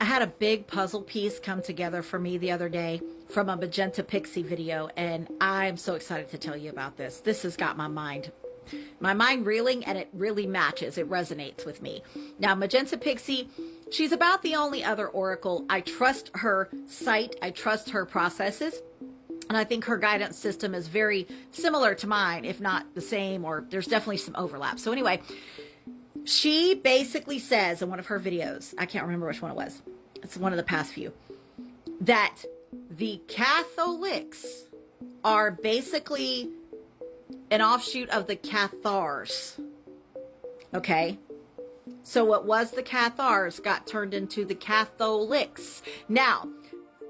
I had a big puzzle piece come together for me the other day from a Magenta Pixie video, and I'm so excited to tell you about this. This has got my mind reeling, and it really matches. It resonates with me. Now, Magenta Pixie, she's about the only other oracle. I trust her sight. I trust her processes. And I think her guidance system is very similar to mine, if not the same, or there's definitely some overlap. So anyway, she basically says in one of her videos, I can't remember which one it was, it's one of the past few, that the Catholics are basically an offshoot of the Cathars. Okay? So what was the Cathars got turned into the Catholics. Now,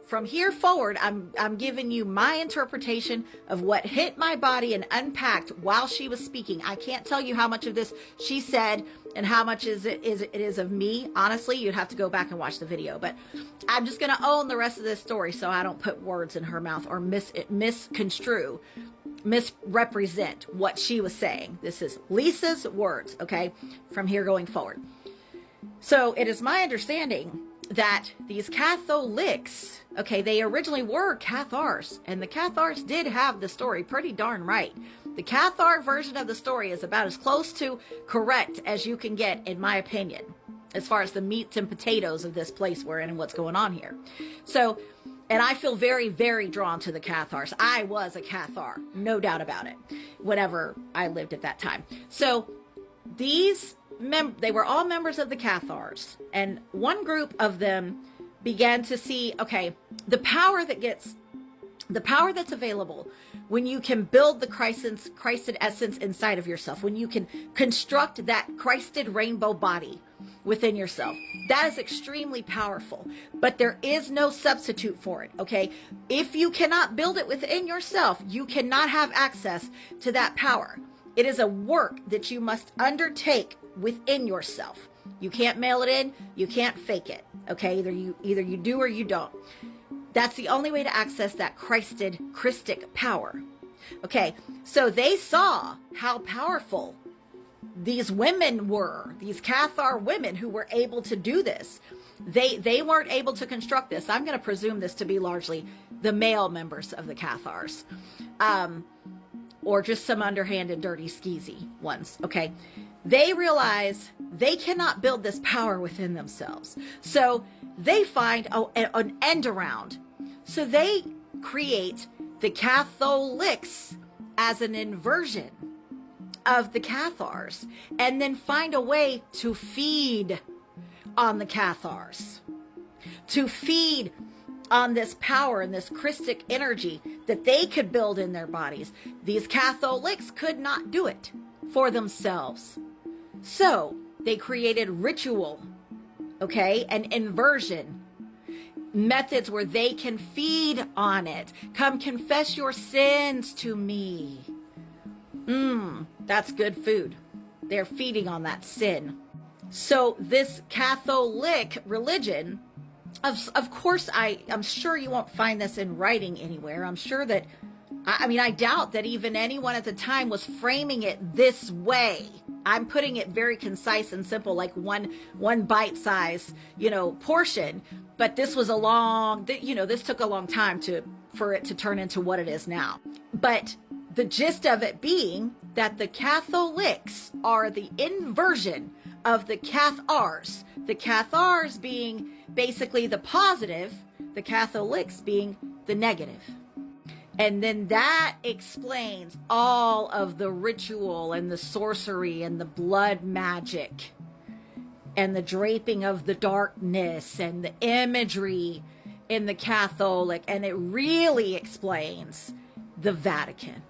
from here forward, I'm giving you my interpretation of what hit my body and unpacked while she was speaking. I can't tell you how much of this she said and how much it is of me. Honestly, you'd have to go back and watch the video. But I'm just going to own the rest of this story so I don't put words in her mouth or misconstrue, misrepresent what she was saying. This is Lisa's words, okay, from here going forward. So it is my understanding that these Catholics, okay, they originally were Cathars, and the Cathars did have the story pretty darn right. The Cathar version of the story is about as close to correct as you can get, in my opinion, as far as the meats and potatoes of this place we're in and what's going on here. So, and I feel very, very drawn to the Cathars. I was a Cathar, no doubt about it, whenever I lived at that time. So these they were all members of the Cathars, and one group of them began to see, okay, the power that's available when you can build the Christed essence inside of yourself, when you can construct that Christed rainbow body within yourself. That is extremely powerful, but there is no substitute for it, okay? If you cannot build it within yourself, you cannot have access to that power. It is a work that you must undertake within yourself. You can't mail it in, you can't fake it, okay? Either you do or you don't. That's the only way to access that Christic power. Okay, so they saw how powerful these women were, these Cathar women who were able to do this. They weren't able to construct this. I'm going to presume this to be largely the male members of the Cathars, or just some underhanded, dirty, skeezy ones, okay? They realize they cannot build this power within themselves. So they find an end around. So they create the Catholics as an inversion of the Cathars, and then find a way to feed on the Cathars, to feed on this power and this Christic energy that they could build in their bodies. These Catholics could not do it for themselves. So they created ritual, okay, and inversion methods where they can feed on it. Come confess your sins to me. That's good food. They're feeding on that sin. So this Catholic religion, of course, I'm sure you won't find this in writing anywhere. I'm sure that, I doubt that even anyone at the time was framing it this way. I'm putting it very concise and simple, like one bite size, portion. But this was this took a long time for it to turn into what it is now. But the gist of it being that the Catholics are the inversion of the Cathars. The Cathars being basically the positive, the Catholics being the negative. And then that explains all of the ritual and the sorcery and the blood magic and the draping of the darkness and the imagery in the Catholic. And it really explains the Vatican.